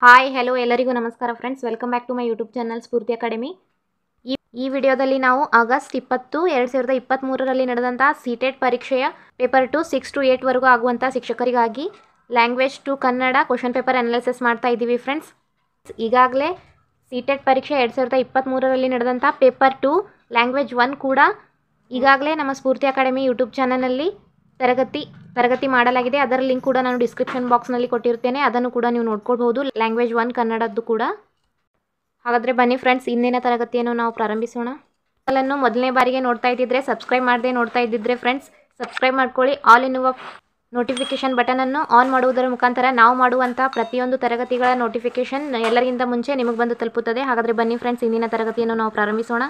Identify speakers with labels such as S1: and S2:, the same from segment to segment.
S1: Hi hello ಎಲ್ಲರಿಗೂ ನಮಸ್ಕಾರ friends, welcome back to my YouTube channel Spoorthi academy. ಈ ವಿಡಿಯೋದಲ್ಲಿ ನಾವು ಆಗಸ್ಟ್ 20, 2023ರಲ್ಲಿ ನಡೆದಂಥ ಸಿಟೆಟ್ ಪರೀಕ್ಷೆಯ ಪೇಪರ್ 2 6 to 8 ವರೆಗೂ ಆಗುವಂಥ ಶಿಕ್ಷಕರಿಗಾಗಿ language 2 Kannada question paper analysis ಮಾಡ್ತಾ ಇದ್ದೀವಿ ಫ್ರೆಂಡ್ಸ್. ಈಗಾಗಲೇ ಸಿಟೆಟ್ ಪರೀಕ್ಷೆ 2023ರಲ್ಲಿ ನಡೆದಂಥ ಪೇಪರ್ 2 ಲ್ಯಾಂಗ್ವೇಜ್ 1 ಕೂಡ ಈಗಾಗಲೇ ನಮ್ಮ ಸ್ಫೂರ್ತಿ ಅಕಾಡೆಮಿ ಯೂಟ್ಯೂಬ್ ಚಾನಲ್ನಲ್ಲಿ ತರಗತಿ ಮಾಡಲಾಗಿದೆ. ಅದರ ಲಿಂಕ್ ಕೂಡ ನಾನು ಡಿಸ್ಕ್ರಿಪ್ಷನ್ ಬಾಕ್ಸ್ನಲ್ಲಿ ಕೊಟ್ಟಿರ್ತೇನೆ, ಅದನ್ನು ಕೂಡ ನೀವು ನೋಡ್ಕೊಳ್ಬಹುದು. ಲ್ಯಾಂಗ್ವೇಜ್ 1 ಕನ್ನಡದ್ದು ಕೂಡ. ಹಾಗಾದರೆ ಬನ್ನಿ ಫ್ರೆಂಡ್ಸ್, ಇಂದಿನ ತರಗತಿಯನ್ನು ನಾವು ಪ್ರಾರಂಭಿಸೋಣ. ಚಾನಲನ್ನು ಮೊದಲನೇ ಬಾರಿಗೆ ನೋಡ್ತಾ ಇದ್ದಿದ್ರೆ, ಸಬ್ಸ್ಕ್ರೈಬ್ ಮಾಡದೆ ನೋಡ್ತಾ ಇದ್ದಿದ್ರೆ ಫ್ರೆಂಡ್ಸ್ ಸಬ್ಸ್ಕ್ರೈಬ್ ಮಾಡ್ಕೊಳ್ಳಿ. ಆಲ್ ಎನ್ನುವ ನೋಟಿಫಿಕೇಷನ್ ಬಟನನ್ನು ಆನ್ ಮಾಡುವುದರ ಮುಖಾಂತರ ನಾವು ಮಾಡುವಂಥ ಪ್ರತಿಯೊಂದು ತರಗತಿಗಳ ನೋಟಿಫಿಕೇಷನ್ ಎಲ್ಲರಿಗಿಂತ ಮುಂಚೆ ನಿಮಗೆ ಬಂದು ತಲುಪುತ್ತದೆ. ಹಾಗಾದರೆ ಬನ್ನಿ ಫ್ರೆಂಡ್ಸ್, ಇಂದಿನ ತರಗತಿಯನ್ನು ನಾವು ಪ್ರಾರಂಭಿಸೋಣ.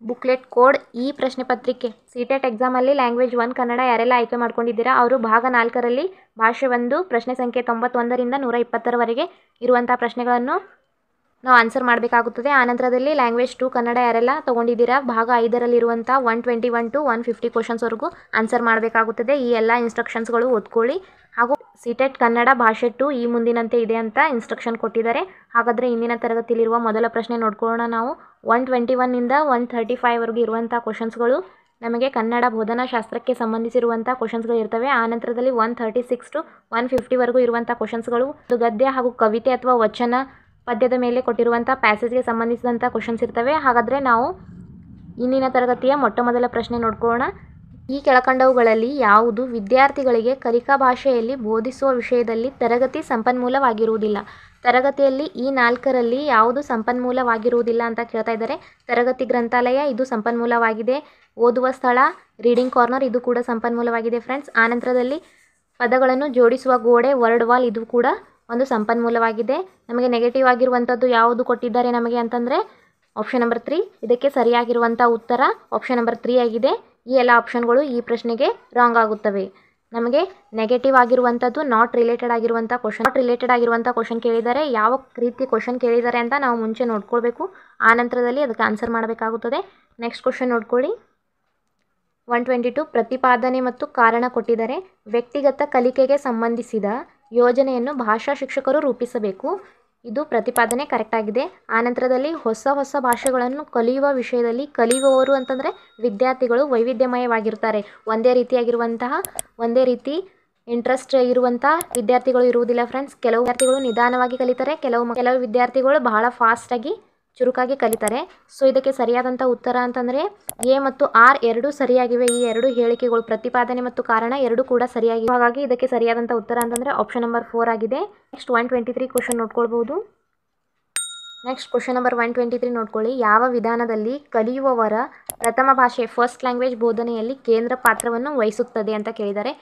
S1: ಬುಕ್ಲೆಟ್ ಕೋಡ್ ಈ ಪ್ರಶ್ನೆ ಪತ್ರಿಕೆ ಸಿಟೆಟ್ ಎಕ್ಸಾಮಲ್ಲಿ ಲ್ಯಾಂಗ್ವೇಜ್ 1 ಕನ್ನಡ ಯಾರೆಲ್ಲ ಆಯ್ಕೆ ಮಾಡ್ಕೊಂಡಿದ್ದೀರಾ ಅವರು ಭಾಗ 4ರಲ್ಲಿ ಭಾಷೆ 1 ಪ್ರಶ್ನೆ ಸಂಖ್ಯೆ 91ರಿಂದ 120ರವರೆಗೆ ಇರುವಂಥ ಪ್ರಶ್ನೆಗಳನ್ನು ನಾವು ಆನ್ಸರ್ ಮಾಡಬೇಕಾಗುತ್ತದೆ. ಆನಂತರದಲ್ಲಿ ಲ್ಯಾಂಗ್ವೇಜ್ 2 ಕನ್ನಡ ಯಾರೆಲ್ಲ ತೊಗೊಂಡಿದ್ದೀರಾ ಭಾಗ 5ರಲ್ಲಿರುವಂಥ 121 to 150 ಕ್ವಶನ್ಸ್ವರೆಗೂ ಆನ್ಸರ್ ಮಾಡಬೇಕಾಗುತ್ತದೆ. ಈ ಎಲ್ಲ ಇನ್ಸ್ಟ್ರಕ್ಷನ್ಸ್ಗಳು ಓದ್ಕೊಳ್ಳಿ. ಹಾಗೂ ಸಿಟೆಟ್ ಕನ್ನಡ ಭಾಷೆ 2 ಈ ಮುಂದಿನಂತೆ ಇದೆ ಅಂತ ಇನ್ಸ್ಟ್ರಕ್ಷನ್ ಕೊಟ್ಟಿದ್ದಾರೆ. ಹಾಗಾದರೆ ಇಂದಿನ ತರಗತಿಯಲ್ಲಿರುವ ಮೊದಲ ಪ್ರಶ್ನೆ ನೋಡ್ಕೊಳ್ಳೋಣ. ನಾವು 121ನಿಂದ 135ವರೆಗೂ ಇರುವಂಥ ಕ್ವಶನ್ಸ್ಗಳು ನಮಗೆ ಕನ್ನಡ ಬೋಧನಾ ಶಾಸ್ತ್ರಕ್ಕೆ ಸಂಬಂಧಿಸಿರುವಂಥ ಕ್ವಶನ್ಸ್ಗಳು ಇರ್ತವೆ. ಆನಂತರದಲ್ಲಿ 136 to 150ವರೆಗೂ ಇರುವಂಥ ಕ್ವಶನ್ಸ್ಗಳು ಗದ್ಯ ಹಾಗೂ ಕವಿತೆ ಅಥವಾ ವಚನ ಪದ್ಯದ ಮೇಲೆ ಕೊಟ್ಟಿರುವಂಥ ಪ್ಯಾಸೇಜ್ಗೆ ಸಂಬಂಧಿಸಿದಂಥ ಕ್ವಶನ್ಸ್ ಇರ್ತವೆ. ಹಾಗಾದರೆ ನಾವು ಇಂದಿನ ತರಗತಿಯ ಮೊಟ್ಟಮೊದಲ ಪ್ರಶ್ನೆ ನೋಡ್ಕೊಳ್ಳೋಣ. ಈ ಕೆಳಕಂಡವುಗಳಲ್ಲಿ ಯಾವುದು ವಿದ್ಯಾರ್ಥಿಗಳಿಗೆ ಕಲಿಕಾ ಭಾಷೆಯಲ್ಲಿ ಬೋಧಿಸುವ ವಿಷಯದಲ್ಲಿ ತರಗತಿ ಸಂಪನ್ಮೂಲವಾಗಿರುವುದಿಲ್ಲ? ತರಗತಿಯಲ್ಲಿ ಈ 4ರಲ್ಲಿ ಯಾವುದು ಸಂಪನ್ಮೂಲವಾಗಿರುವುದಿಲ್ಲ ಅಂತ ಕೇಳ್ತಾ ಇದ್ದಾರೆ. ತರಗತಿ ಗ್ರಂಥಾಲಯ ಇದು ಸಂಪನ್ಮೂಲವಾಗಿದೆ. ಓದುವ ಸ್ಥಳ ರೀಡಿಂಗ್ ಕಾರ್ನರ್ ಇದು ಕೂಡ ಸಂಪನ್ಮೂಲವಾಗಿದೆ ಫ್ರೆಂಡ್ಸ್. ಆನಂತರದಲ್ಲಿ ಪದಗಳನ್ನು ಜೋಡಿಸುವ ಗೋಡೆ ವರ್ಡ್ ವಾಲ್ ಇದು ಕೂಡ ಒಂದು ಸಂಪನ್ಮೂಲವಾಗಿದೆ. ನಮಗೆ ನೆಗೆಟಿವ್ ಆಗಿರುವಂಥದ್ದು ಯಾವುದು ಕೊಟ್ಟಿದ್ದಾರೆ ನಮಗೆ ಅಂತಂದರೆ ಆಪ್ಷನ್ ನಂಬರ್ 3. ಇದಕ್ಕೆ ಸರಿಯಾಗಿರುವಂಥ ಉತ್ತರ ಆಪ್ಷನ್ ನಂಬರ್ 3 ಆಗಿದೆ. ಈ ಎಲ್ಲ ಆಪ್ಷನ್ಗಳು ಈ ಪ್ರಶ್ನೆಗೆ ರಾಂಗ್ ಆಗುತ್ತವೆ. ನಮಗೆ ನೆಗೆಟಿವ್ ಆಗಿರುವಂಥದ್ದು ನಾಟ್ ರಿಲೇಟೆಡ್ ಆಗಿರುವಂಥ ಕ್ವಶನ್ ಕೇಳಿದ್ದಾರೆ. ಯಾವ ರೀತಿ ಕ್ವಶನ್ ಕೇಳಿದ್ದಾರೆ ಅಂತ ನಾವು ಮುಂಚೆ ನೋಡ್ಕೊಳ್ಬೇಕು. ಆನಂತರದಲ್ಲಿ ಅದಕ್ಕೆ ಆನ್ಸರ್ ಮಾಡಬೇಕಾಗುತ್ತದೆ. ನೆಕ್ಸ್ಟ್ ಕ್ವಶನ್ ನೋಡ್ಕೊಳ್ಳಿ. 122 ಪ್ರತಿಪಾದನೆ ಮತ್ತು ಕಾರಣ ಕೊಟ್ಟಿದ್ದಾರೆ. ವ್ಯಕ್ತಿಗತ ಕಲಿಕೆಗೆ ಸಂಬಂಧಿಸಿದ ಯೋಜನೆಯನ್ನು ಭಾಷಾ ಶಿಕ್ಷಕರು ರೂಪಿಸಬೇಕು. ಇದು ಪ್ರತಿಪಾದನೆ ಕರೆಕ್ಟ್ ಆಗಿದೆ. ಆನಂತರದಲ್ಲಿ ಹೊಸ ಭಾಷೆಗಳನ್ನು ಕಲಿಯುವ ವಿಷಯದಲ್ಲಿ ಕಲಿಯುವವರು ಅಂತಂದರೆ ವಿದ್ಯಾರ್ಥಿಗಳು ವೈವಿಧ್ಯಮಯವಾಗಿರ್ತಾರೆ. ಒಂದೇ ರೀತಿ ಇಂಟ್ರೆಸ್ಟ್ ಇರುವಂಥ ವಿದ್ಯಾರ್ಥಿಗಳು ಇರುವುದಿಲ್ಲ ಫ್ರೆಂಡ್ಸ್. ಕೆಲವು ವಿದ್ಯಾರ್ಥಿಗಳು ನಿಧಾನವಾಗಿ ಕಲಿತಾರೆ, ಕೆಲವು ವಿದ್ಯಾರ್ಥಿಗಳು ಬಹಳ ಫಾಸ್ಟಾಗಿ ಚುರುಕಾಗಿ ಕಲಿತಾರೆ. ಸೊ ಇದಕ್ಕೆ ಸರಿಯಾದಂಥ ಉತ್ತರ ಅಂತಂದರೆ ಎ ಮತ್ತು ಆರ್ ಎರಡೂ ಸರಿಯಾಗಿವೆ. ಈ ಎರಡು ಹೇಳಿಕೆಗಳು ಪ್ರತಿಪಾದನೆ ಮತ್ತು ಕಾರಣ ಎರಡೂ ಕೂಡ ಸರಿಯಾಗಿವೆ. ಹಾಗಾಗಿ ಇದಕ್ಕೆ ಸರಿಯಾದಂಥ ಉತ್ತರ ಅಂತಂದರೆ ಆಪ್ಷನ್ ನಂಬರ್ 4 ಆಗಿದೆ. ನೆಕ್ಸ್ಟ್ 123 ಕ್ವಶನ್ ನೋಡ್ಕೊಳ್ಬೋದು. ನೆಕ್ಸ್ಟ್ ಕ್ವಶನ್ ನಂಬರ್ 123 ನೋಡ್ಕೊಳ್ಳಿ. ಯಾವ ವಿಧಾನದಲ್ಲಿ ಕಲಿಯುವವರ ಪ್ರಥಮ ಭಾಷೆ ಫಸ್ಟ್ ಲ್ಯಾಂಗ್ವೇಜ್ ಬೋಧನೆಯಲ್ಲಿ ಕೇಂದ್ರ ಪಾತ್ರವನ್ನು ವಹಿಸುತ್ತದೆ ಅಂತ ಕೇಳಿದ್ದಾರೆ.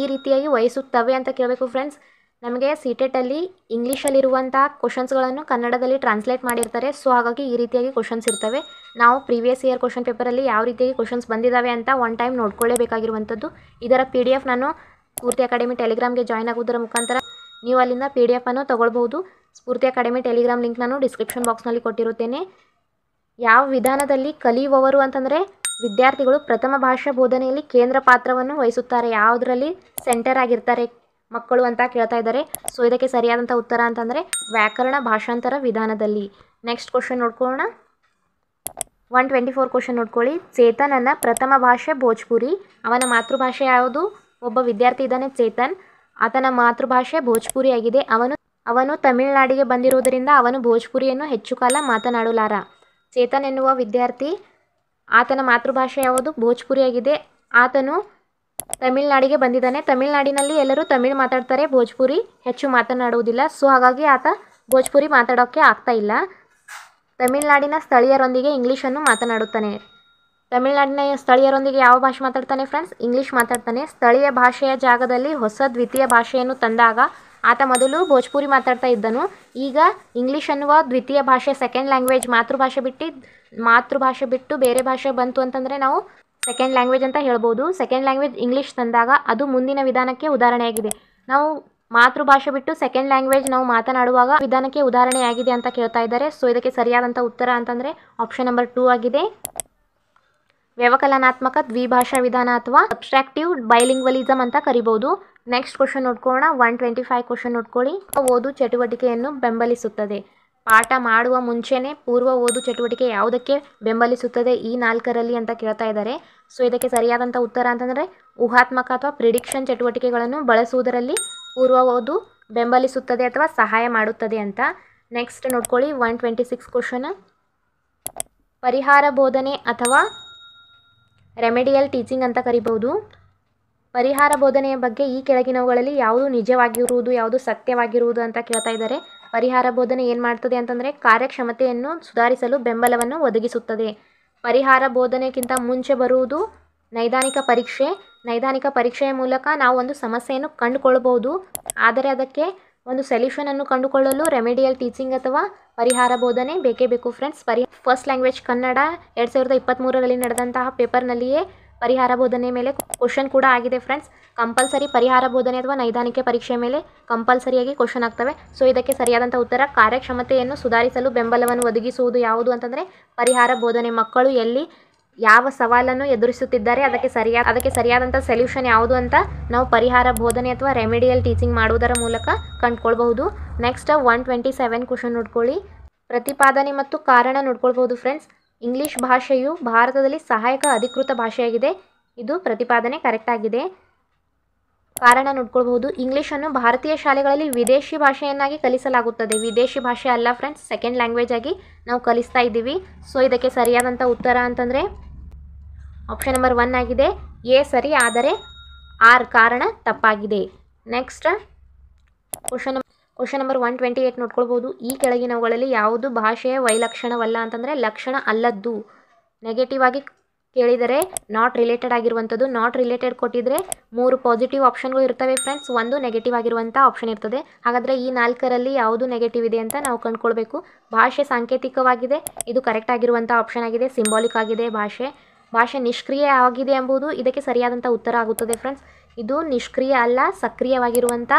S1: ಈ ರೀತಿಯಾಗಿ ವಹಿಸುತ್ತವೆ ಅಂತ ಕೇಳಬೇಕು ಫ್ರೆಂಡ್ಸ್. ನಮಗೆ ಸಿಟೆಟಲ್ಲಿ ಇಂಗ್ಲೀಷಲ್ಲಿರುವಂಥ ಕ್ವಶನ್ಸ್ಗಳನ್ನು ಕನ್ನಡದಲ್ಲಿ ಟ್ರಾನ್ಸ್ಲೇಟ್ ಮಾಡಿರ್ತಾರೆ. ಸೊ ಹಾಗಾಗಿ ಈ ರೀತಿಯಾಗಿ ಕ್ವಶನ್ಸ್ ಇರ್ತವೆ. ನಾವು ಪ್ರೀವಿಯಸ್ ಇಯರ್ ಕ್ವಶನ್ ಪೇಪರಲ್ಲಿ ಯಾವ ರೀತಿಯಾಗಿ ಕ್ವಶನ್ಸ್ ಬಂದಿದ್ದಾವೆ ಅಂತ ಒನ್ ಟೈಮ್ ನೋಡ್ಕೊಳ್ಳೇಬೇಕಾಗಿರುವಂಥದ್ದು. ಇದರ PDF ನಾನು ಸ್ಫೂರ್ತಿ ಅಕಾಡೆಮಿ ಟೆಲಿಗ್ರಾಮ್ಗೆ ಜಾಯ್ನ್ ಆಗೋದರ ಮುಖಾಂತರ ನೀವು ಅಲ್ಲಿಂದ PDF ಅನ್ನು ತೊಗೊಳ್ಬೋದು. ಸ್ಫೂರ್ತಿ ಅಕಾಡೆಮಿ ಟೆಲಿಗ್ರಾಮ್ ಲಿಂಕ್ ನಾನು ಡಿಸ್ಕ್ರಿಪ್ಷನ್ ಬಾಕ್ಸ್ನಲ್ಲಿ ಕೊಟ್ಟಿರುತ್ತೇನೆ. ಯಾವ ವಿಧಾನದಲ್ಲಿ ಕಲಿಯುವವರು ಅಂತಂದರೆ ವಿದ್ಯಾರ್ಥಿಗಳು ಪ್ರಥಮ ಭಾಷಾ ಬೋಧನೆಯಲ್ಲಿ ಕೇಂದ್ರ ಪಾತ್ರವನ್ನು ವಹಿಸುತ್ತಾರೆ. ಯಾವುದರಲ್ಲಿ ಸೆಂಟರ್ ಆಗಿರ್ತಾರೆ ಮಕ್ಕಳು ಅಂತ ಕೇಳ್ತಾ ಇದ್ದಾರೆ. ಸೊ ಇದಕ್ಕೆ ಸರಿಯಾದಂಥ ಉತ್ತರ ಅಂತಂದರೆ ವ್ಯಾಕರಣ ಭಾಷಾಂತರ ವಿಧಾನದಲ್ಲಿ. ನೆಕ್ಸ್ಟ್ ಕ್ವಶನ್ ನೋಡ್ಕೊಳ್ಳೋಣ. 124 ಕ್ವಶನ್ ನೋಡ್ಕೊಳ್ಳಿ. ಚೇತನನ ಪ್ರಥಮ ಭಾಷೆ ಭೋಜ್ಪುರಿ. ಅವನ ಮಾತೃಭಾಷೆ ಯಾವುದು? ಒಬ್ಬ ವಿದ್ಯಾರ್ಥಿ ಇದ್ದಾನೆ ಚೇತನ್, ಆತನ ಮಾತೃಭಾಷೆ ಭೋಜ್ಪುರಿ ಆಗಿದೆ. ಅವನು ತಮಿಳುನಾಡಿಗೆ ಬಂದಿರುವುದರಿಂದ ಅವನು ಭೋಜ್ಪುರಿಯನ್ನು ಹೆಚ್ಚು ಕಾಲ ಮಾತನಾಡಲಾರ. ಚೇತನ್ ಎನ್ನುವ ವಿದ್ಯಾರ್ಥಿ, ಆತನ ಮಾತೃಭಾಷೆ ಯಾವುದು? ಭೋಜ್ಪುರಿ ಆಗಿದೆ. ಆತನು ತಮಿಳುನಾಡಿಗೆ ಬಂದಿದ್ದಾನೆ. ತಮಿಳುನಾಡಿನಲ್ಲಿ ಎಲ್ಲರೂ ತಮಿಳು ಮಾತಾಡ್ತಾರೆ, ಭೋಜ್ಪುರಿ ಹೆಚ್ಚು ಮಾತನಾಡುವುದಿಲ್ಲ. ಸೊ ಹಾಗಾಗಿ ಆತ ಭೋಜ್ಪುರಿ ಮಾತಾಡೋಕ್ಕೆ ಆಗ್ತಾ ಇಲ್ಲ. ತಮಿಳುನಾಡಿನ ಸ್ಥಳೀಯರೊಂದಿಗೆ ಇಂಗ್ಲೀಷನ್ನು ಮಾತನಾಡುತ್ತಾನೆ. ತಮಿಳುನಾಡಿನ ಸ್ಥಳೀಯರೊಂದಿಗೆ ಯಾವ ಭಾಷೆ ಮಾತಾಡ್ತಾನೆ ಫ್ರೆಂಡ್ಸ್? ಇಂಗ್ಲೀಷ್ ಮಾತಾಡ್ತಾನೆ. ಸ್ಥಳೀಯ ಭಾಷೆಯ ಜಾಗದಲ್ಲಿ ಹೊಸ ದ್ವಿತೀಯ ಭಾಷೆಯನ್ನು ತಂದಾಗ ಆತ ಮೊದಲು ಭೋಜ್ಪುರಿ ಮಾತಾಡ್ತಾ ಇದ್ದನು. ಈಗ ಇಂಗ್ಲೀಷ್ ಅನ್ನುವ ದ್ವಿತೀಯ ಭಾಷೆ ಸೆಕೆಂಡ್ ಲ್ಯಾಂಗ್ವೇಜ್ ಮಾತೃಭಾಷೆ ಬಿಟ್ಟು ಬೇರೆ ಭಾಷೆ ಬಂತು ಅಂತಂದರೆ ನಾವು ಸೆಕೆಂಡ್ ಲ್ಯಾಂಗ್ವೇಜ್ ಅಂತ ಹೇಳ್ಬೋದು. ಸೆಕೆಂಡ್ ಲ್ಯಾಂಗ್ವೇಜ್ ಇಂಗ್ಲೀಷ್ ತಂದಾಗ ಅದು ಮುಂದಿನ ವಿಧಾನಕ್ಕೆ ಉದಾಹರಣೆಯಾಗಿದೆ. ನಾವು ಮಾತೃಭಾಷೆ ಬಿಟ್ಟು ಸೆಕೆಂಡ್ ಲ್ಯಾಂಗ್ವೇಜ್ ನಾವು ಮಾತನಾಡುವಾಗ ವಿಧಾನಕ್ಕೆ ಉದಾಹರಣೆಯಾಗಿದೆ ಅಂತ ಕೇಳ್ತಾ ಇದ್ದಾರೆ. ಸೊ ಇದಕ್ಕೆ ಸರಿಯಾದಂಥ ಉತ್ತರ ಅಂತಂದರೆ ಆಪ್ಷನ್ ನಂಬರ್ 2 ಆಗಿದೆ. ವ್ಯವಕಲನಾತ್ಮಕ ದ್ವಿಭಾಷಾ ವಿಧಾನ ಅಥವಾ ಅಬ್ಸ್ಟ್ರಾಕ್ಟಿವ್ ಬೈಲಿಂಗ್ವಲಿಸಮ್ ಅಂತ ಕರಿಬೋದು. ನೆಕ್ಸ್ಟ್ ಕ್ವಶನ್ ನೋಡ್ಕೊಳ್ಳೋಣ. 125 ಕ್ವಶನ್ ನೋಡ್ಕೊಳ್ಳಿ. ಓದು ಚಟುವಟಿಕೆಯನ್ನು ಬೆಂಬಲಿಸುತ್ತದೆ. ಪಾಠ ಮಾಡುವ ಮುಂಚೆನೇ ಪೂರ್ವ ಓದು ಚಟುವಟಿಕೆ ಯಾವುದಕ್ಕೆ ಬೆಂಬಲಿಸುತ್ತದೆ ಈ 4ರಲ್ಲಿ ಅಂತ ಕೇಳ್ತಾ ಇದ್ದಾರೆ. ಸೊ ಇದಕ್ಕೆ ಸರಿಯಾದಂಥ ಉತ್ತರ ಅಂತಂದರೆ ಊಹಾತ್ಮಕ ಅಥವಾ ಪ್ರಿಡಿಕ್ಷನ್ ಚಟುವಟಿಕೆಗಳನ್ನು ಬಳಸುವುದರಲ್ಲಿ ಪೂರ್ವ ಓದು ಬೆಂಬಲಿಸುತ್ತದೆ ಅಥವಾ ಸಹಾಯ ಮಾಡುತ್ತದೆ ಅಂತ. ನೆಕ್ಸ್ಟ್ ನೋಡ್ಕೊಳ್ಳಿ 126 ಕ್ವಶನ್. ಪರಿಹಾರ ಬೋಧನೆ ಅಥವಾ ರೆಮಿಡಿಯಲ್ ಟೀಚಿಂಗ್ ಅಂತ ಕರಿಬಹುದು. ಪರಿಹಾರ ಬೋಧನೆಯ ಬಗ್ಗೆ ಈ ಕೆಳಗಿನವುಗಳಲ್ಲಿ ಯಾವುದು ನಿಜವಾಗಿರುವುದು, ಯಾವುದು ಸತ್ಯವಾಗಿರುವುದು ಅಂತ ಕೇಳ್ತಾ ಇದ್ದಾರೆ. ಪರಿಹಾರ ಬೋಧನೆ ಏನು ಮಾಡ್ತದೆ ಅಂತಂದರೆ ಕಾರ್ಯಕ್ಷಮತೆಯನ್ನು ಸುಧಾರಿಸಲು ಬೆಂಬಲವನ್ನು ಒದಗಿಸುತ್ತದೆ. ಪರಿಹಾರ ಬೋಧನೆಗಿಂತ ಮುಂಚೆ ಬರುವುದು ನೈದಾನಿಕ ಪರೀಕ್ಷೆ. ನೈದಾನಿಕ ಪರೀಕ್ಷೆಯ ಮೂಲಕ ನಾವು ಒಂದು ಸಮಸ್ಯೆಯನ್ನು ಕಂಡುಕೊಳ್ಳಬಹುದು, ಆದರೆ ಅದಕ್ಕೆ ಒಂದು ಸೊಲ್ಯೂಷನನ್ನು ಕಂಡುಕೊಳ್ಳಲು ರೆಮಿಡಿಯಲ್ ಟೀಚಿಂಗ್ ಅಥವಾ ಪರಿಹಾರ ಬೋಧನೆ ಬೇಕೇ ಬೇಕು ಫ್ರೆಂಡ್ಸ್. ಫಸ್ಟ್ ಲ್ಯಾಂಗ್ವೇಜ್ ಕನ್ನಡ 2023ರಲ್ಲಿ ನಡೆದಂತಹ ಪೇಪರ್ನಲ್ಲಿಯೇ ಪರಿಹಾರ ಬೋಧನೆ ಮೇಲೆ ಕ್ವಶನ್ ಕೂಡ ಆಗಿದೆ ಫ್ರೆಂಡ್ಸ್. ಕಂಪಲ್ಸರಿ ಪರಿಹಾರ ಬೋಧನೆ ಅಥವಾ ನೈದಾನಿಕ ಪರೀಕ್ಷೆ ಮೇಲೆ ಕಂಪಲ್ಸರಿಯಾಗಿ ಕ್ವಶನ್ ಆಗ್ತವೆ. ಸೊ ಇದಕ್ಕೆ ಸರಿಯಾದಂಥ ಉತ್ತರ ಕಾರ್ಯಕ್ಷಮತೆಯನ್ನು ಸುಧಾರಿಸಲು ಬೆಂಬಲವನ್ನು ಒದಗಿಸುವುದು ಯಾವುದು ಅಂತಂದರೆ ಪರಿಹಾರ ಬೋಧನೆ. ಮಕ್ಕಳು ಎಲ್ಲಿ ಯಾವ ಸವಾಲನ್ನು ಎದುರಿಸುತ್ತಿದ್ದಾರೆ ಅದಕ್ಕೆ ಸರಿಯಾದಂಥ ಸೊಲ್ಯೂಷನ್ ಯಾವುದು ಅಂತ ನಾವು ಪರಿಹಾರ ಬೋಧನೆ ಅಥವಾ ರೆಮಿಡಿಯಲ್ ಟೀಚಿಂಗ್ ಮಾಡುವುದರ ಮೂಲಕ ಕಂಡುಕೊಳ್ಬಹುದು. ನೆಕ್ಸ್ಟ್ 127 ಕ್ವಶನ್ ನೋಡ್ಕೊಳ್ಳಿ. ಪ್ರತಿಪಾದನೆ ಮತ್ತು ಕಾರಣ ನೋಡ್ಕೊಳ್ಬಹುದು ಫ್ರೆಂಡ್ಸ್. ಇಂಗ್ಲಿಷ್ ಭಾಷೆಯು ಭಾರತದಲ್ಲಿ ಸಹಾಯಕ ಅಧಿಕೃತ ಭಾಷೆಯಾಗಿದೆ. ಇದು ಪ್ರತಿಪಾದನೆ ಕರೆಕ್ಟ್ ಆಗಿದೆ. ಕಾರಣ ನೋಡ್ಕೊಳ್ಬಹುದು. ಇಂಗ್ಲೀಷನ್ನು ಭಾರತೀಯ ಶಾಲೆಗಳಲ್ಲಿ ವಿದೇಶಿ ಭಾಷೆಯನ್ನಾಗಿ ಕಲಿಸಲಾಗುತ್ತದೆ. ವಿದೇಶಿ ಭಾಷೆ ಅಲ್ಲ ಫ್ರೆಂಡ್ಸ್, ಸೆಕೆಂಡ್ ಲ್ಯಾಂಗ್ವೇಜ್ ಆಗಿ ನಾವು ಕಲಿಸ್ತಾ ಇದ್ದೀವಿ. ಸೊ ಇದಕ್ಕೆ ಸರಿಯಾದಂಥ ಉತ್ತರ ಅಂತಂದರೆ ಆಪ್ಷನ್ ನಂಬರ್ 1 ಆಗಿದೆ. ಎ ಸರಿ, ಆದರೆ ಆರ್ ಕಾರಣ ತಪ್ಪಾಗಿದೆ. Next question number 128 ನೋಡ್ಕೊಳ್ಬೋದು. ಈ ಕೆಳಗಿನವುಗಳಲ್ಲಿ ಯಾವುದು ಭಾಷೆಯ ವೈಲಕ್ಷಣವಲ್ಲ ಅಂತಂದರೆ ಲಕ್ಷಣ ಅಲ್ಲದ್ದು. ನೆಗೆಟಿವ್ ಆಗಿ ಕೇಳಿದರೆ ನಾಟ್ ರಿಲೇಟೆಡ್ ಆಗಿರುವಂಥದ್ದು. ನಾಟ್ ರಿಲೇಟೆಡ್ ಕೊಟ್ಟಿದ್ರೆ 3 ಪಾಸಿಟಿವ್ ಆಪ್ಷನ್ಗಳು ಇರ್ತವೆ ಫ್ರೆಂಡ್ಸ್, 1 ನೆಗೆಟಿವ್ ಆಗಿರುವಂಥ ಆಪ್ಷನ್ ಇರ್ತದೆ. ಹಾಗಾದರೆ ಈ 4ರಲ್ಲಿ ಯಾವುದು ನೆಗೆಟಿವ್ ಇದೆ ಅಂತ ನಾವು ಕಂಡುಕೊಳ್ಬೇಕು. ಭಾಷೆ ಸಾಂಕೇತಿಕವಾಗಿದೆ, ಇದು ಕರೆಕ್ಟ್ ಆಗಿರುವಂಥ ಆಪ್ಷನ್ ಆಗಿದೆ. ಸಿಂಬಾಲಿಕ್ ಆಗಿದೆ ಭಾಷೆ ನಿಷ್ಕ್ರಿಯ ಆಗಿದೆ ಎಂಬುದು ಇದಕ್ಕೆ ಸರಿಯಾದಂಥ ಉತ್ತರ ಆಗುತ್ತದೆ ಫ್ರೆಂಡ್ಸ್. ಇದು ನಿಷ್ಕ್ರಿಯ ಅಲ್ಲ, ಸಕ್ರಿಯವಾಗಿರುವಂಥ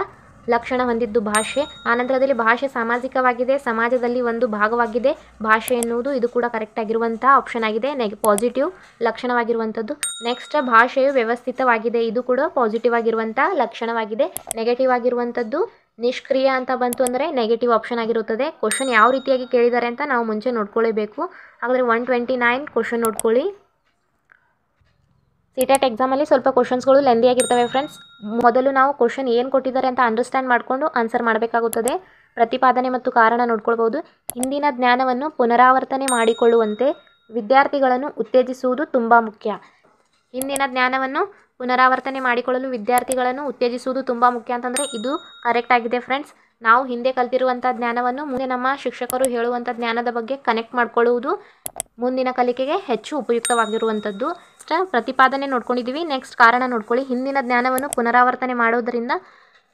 S1: ಲಕ್ಷಣ ಹೊಂದಿದ್ದು ಭಾಷೆ. ಆನಂತರದಲ್ಲಿ ಭಾಷೆ ಸಾಮಾಜಿಕವಾಗಿದೆ, ಸಮಾಜದಲ್ಲಿ ಒಂದು ಭಾಗವಾಗಿದೆ ಭಾಷೆ ಎನ್ನುವುದು, ಇದು ಕೂಡ ಕರೆಕ್ಟ್ ಆಗಿರುವಂಥ ಆಪ್ಷನ್ ಆಗಿದೆ, ಪಾಸಿಟಿವ್ ಲಕ್ಷಣವಾಗಿರುವಂಥದ್ದು. ನೆಕ್ಸ್ಟ್ ಭಾಷೆಯು ವ್ಯವಸ್ಥಿತವಾಗಿದೆ, ಇದು ಕೂಡ ಪಾಸಿಟಿವ್ ಆಗಿರುವಂಥ ಲಕ್ಷಣವಾಗಿದೆ. ನೆಗೆಟಿವ್ ಆಗಿರುವಂಥದ್ದು ನಿಷ್ಕ್ರಿಯ ಅಂತ ಬಂತು ಅಂದರೆ ನೆಗೆಟಿವ್ ಆಪ್ಷನ್ ಆಗಿರುತ್ತದೆ. ಕ್ವಶನ್ ಯಾವ ರೀತಿಯಾಗಿ ಕೇಳಿದ್ದಾರೆ ಅಂತ ನಾವು ಮುಂಚೆ ನೋಡ್ಕೊಳ್ಳೇಬೇಕು. ಹಾಗಾದರೆ 129 ಕ್ವಶನ್ ನೋಡ್ಕೊಳ್ಳಿ. ಸಿಟೆಟ್ ಎಕ್ಸಾಮಲ್ಲಿ ಸ್ವಲ್ಪ ಕ್ವಶನ್ಸ್ಗಳು ಲೆಂದಿಯಾಗಿರ್ತವೆ ಫ್ರೆಂಡ್ಸ್. ಮೊದಲು ನಾವು ಕ್ವಶನ್ ಏನು ಕೊಟ್ಟಿದ್ದಾರೆ ಅಂತ ಅಂಡರ್ಸ್ಟ್ಯಾಂಡ್ ಮಾಡಿಕೊಂಡು ಆನ್ಸರ್ ಮಾಡಬೇಕಾಗುತ್ತದೆ. ಪ್ರತಿಪಾದನೆ ಮತ್ತು ಕಾರಣ ನೋಡ್ಕೊಳ್ಬೋದು. ಹಿಂದಿನ ಜ್ಞಾನವನ್ನು ಪುನರಾವರ್ತನೆ ಮಾಡಿಕೊಳ್ಳುವಂತೆ ವಿದ್ಯಾರ್ಥಿಗಳನ್ನು ಉತ್ತೇಜಿಸುವುದು ತುಂಬ ಮುಖ್ಯ. ಹಿಂದಿನ ಜ್ಞಾನವನ್ನು ಪುನರಾವರ್ತನೆ ಮಾಡಿಕೊಳ್ಳಲು ವಿದ್ಯಾರ್ಥಿಗಳನ್ನು ಉತ್ತೇಜಿಸುವುದು ತುಂಬ ಮುಖ್ಯ ಅಂತಂದರೆ ಇದು ಕರೆಕ್ಟ್ ಆಗಿದೆ ಫ್ರೆಂಡ್ಸ್. ನಾವು ಹಿಂದೆ ಕಲಿತಿರುವಂಥ ಜ್ಞಾನವನ್ನು ಮುಂದೆ ನಮ್ಮ ಶಿಕ್ಷಕರು ಹೇಳುವಂಥ ಜ್ಞಾನದ ಬಗ್ಗೆ ಕನೆಕ್ಟ್ ಮಾಡಿಕೊಳ್ಳುವುದು ಮುಂದಿನ ಕಲಿಕೆಗೆ ಹೆಚ್ಚು ಉಪಯುಕ್ತವಾಗಿರುವಂಥದ್ದು. ಪ್ರತಿಪಾದನೆ ನೋಡ್ಕೊಂಡಿದ್ದೀವಿ. ನೆಕ್ಸ್ಟ್ ಕಾರಣ ನೋಡ್ಕೊಳ್ಳಿ. ಹಿಂದಿನ ಜ್ಞಾನವನ್ನು ಪುನರಾವರ್ತನೆ ಮಾಡೋದರಿಂದ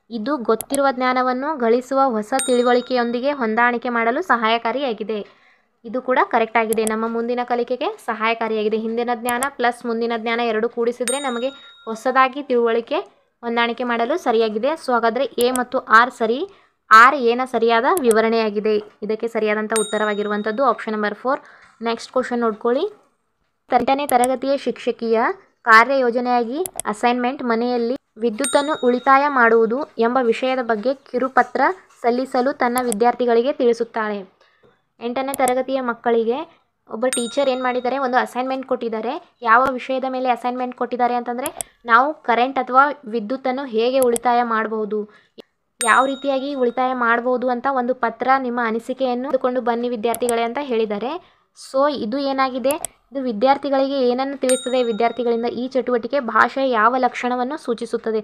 S1: ಇದು ಗೊತ್ತಿರುವ ಜ್ಞಾನವನ್ನು ಗಳಿಸುವ ಹೊಸ ತಿಳುವಳಿಕೆಯೊಂದಿಗೆ ಹೊಂದಾಣಿಕೆ ಮಾಡಲು ಸಹಾಯಕಾರಿಯಾಗಿದೆ. ಇದು ಕೂಡ ಕರೆಕ್ಟ್ ಆಗಿದೆ, ನಮ್ಮ ಮುಂದಿನ ಕಲಿಕೆಗೆ ಸಹಾಯಕಾರಿಯಾಗಿದೆ. ಹಿಂದಿನ ಜ್ಞಾನ ಪ್ಲಸ್ ಮುಂದಿನ ಜ್ಞಾನ ಎರಡು ಕೂಡಿಸಿದರೆ ನಮಗೆ ಹೊಸದಾಗಿ ತಿಳುವಳಿಕೆ ಹೊಂದಾಣಿಕೆ ಮಾಡಲು ಸರಿಯಾಗಿದೆ. ಸೊ ಹಾಗಾದರೆ ಎ ಮತ್ತು ಆರ್ ಸರಿ. ಆರ್ ಏನ ಸರಿಯಾದ ವಿವರಣೆಯಾಗಿದೆ. ಇದಕ್ಕೆ ಸರಿಯಾದಂಥ ಉತ್ತರವಾಗಿರುವಂಥದ್ದು ಆಪ್ಷನ್ ನಂಬರ್ 4. ನೆಕ್ಸ್ಟ್ ಕ್ವಶನ್ ನೋಡ್ಕೊಳ್ಳಿ. 8ನೇ ತರಗತಿಯ ಶಿಕ್ಷಕಿಯ ಕಾರ್ಯಯೋಜನೆಯಾಗಿ ಅಸೈನ್ಮೆಂಟ್ ಮನೆಯಲ್ಲಿ ವಿದ್ಯುತ್ತನ್ನು ಉಳಿತಾಯ ಮಾಡುವುದು ಎಂಬ ವಿಷಯದ ಬಗ್ಗೆ ಕಿರುಪತ್ರ ಸಲ್ಲಿಸಲು ತನ್ನ ವಿದ್ಯಾರ್ಥಿಗಳಿಗೆ ತಿಳಿಸುತ್ತಾಳೆ. 8ನೇ ತರಗತಿಯ ಮಕ್ಕಳಿಗೆ ಒಬ್ಬ ಟೀಚರ್ ಏನು ಮಾಡಿದ್ದಾರೆ, ಒಂದು ಅಸೈನ್ಮೆಂಟ್ ಕೊಟ್ಟಿದ್ದಾರೆ. ಯಾವ ವಿಷಯದ ಮೇಲೆ ಅಸೈನ್ಮೆಂಟ್ ಕೊಟ್ಟಿದ್ದಾರೆ ಅಂತಂದರೆ ನಾವು ಕರೆಂಟ್ ಅಥವಾ ವಿದ್ಯುತ್ತನ್ನು ಹೇಗೆ ಉಳಿತಾಯ ಮಾಡಬಹುದು, ಯಾವ ರೀತಿಯಾಗಿ ಉಳಿತಾಯ ಮಾಡಬಹುದು ಅಂತ ಒಂದು ಪತ್ರ, ನಿಮ್ಮ ಅನಿಸಿಕೆಯನ್ನು ತೆಗೆದುಕೊಂಡು ಬನ್ನಿ ವಿದ್ಯಾರ್ಥಿಗಳೇ ಅಂತ ಹೇಳಿದ್ದಾರೆ. ಸೊ ಇದು ಏನಾಗಿದೆ, ಇದು ವಿದ್ಯಾರ್ಥಿಗಳಿಗೆ ಏನನ್ನು ತಿಳಿಸ್ತದೆ, ವಿದ್ಯಾರ್ಥಿಗಳಿಂದ ಈ ಚಟುವಟಿಕೆ ಭಾಷೆಯ ಯಾವ ಲಕ್ಷಣವನ್ನು ಸೂಚಿಸುತ್ತದೆ,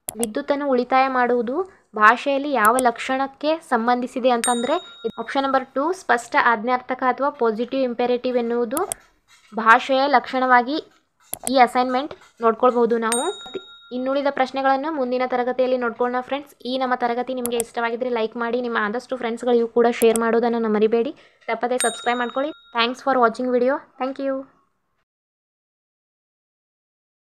S1: ವಿದ್ಯುತ್ತನ್ನು ಉಳಿತಾಯ ಮಾಡುವುದು ಭಾಷೆಯಲ್ಲಿ ಯಾವ ಲಕ್ಷಣಕ್ಕೆ ಸಂಬಂಧಿಸಿದೆ ಅಂತಂದರೆ ಆಪ್ಷನ್ ನಂಬರ್ 2 ಸ್ಪಷ್ಟ ಆಜ್ಞಾರ್ಥಕ ಅಥವಾ ಪಾಸಿಟಿವ್ ಇಂಪೆರೇಟಿವ್ ಎನ್ನುವುದು ಭಾಷೆಯ ಲಕ್ಷಣವಾಗಿ ಈ ಅಸೈನ್ಮೆಂಟ್ ನೋಡ್ಕೊಳ್ಬಹುದು ನಾವು. ಇನ್ನುಳಿದ ಪ್ರಶ್ನೆಗಳನ್ನು ಮುಂದಿನ ತರಗತಿಯಲ್ಲಿ ನೋಡ್ಕೊಳ್ಳೋಣ ಫ್ರೆಂಡ್ಸ್. ಈ ನಮ್ಮ ತರಗತಿ ನಿಮಗೆ ಇಷ್ಟವಾಗಿದ್ದರೆ ಲೈಕ್ ಮಾಡಿ, ನಿಮ್ಮ ಆದಷ್ಟು ಫ್ರೆಂಡ್ಸ್ಗಳಿಗೂ ಕೂಡ ಶೇರ್ ಮಾಡೋದನ್ನು ಮರಿಬೇಡಿ. ತಪ್ಪದೇ ಸಬ್ಸ್ಕ್ರೈಬ್ ಮಾಡ್ಕೊಳ್ಳಿ. Thanks for watching video. Thank you.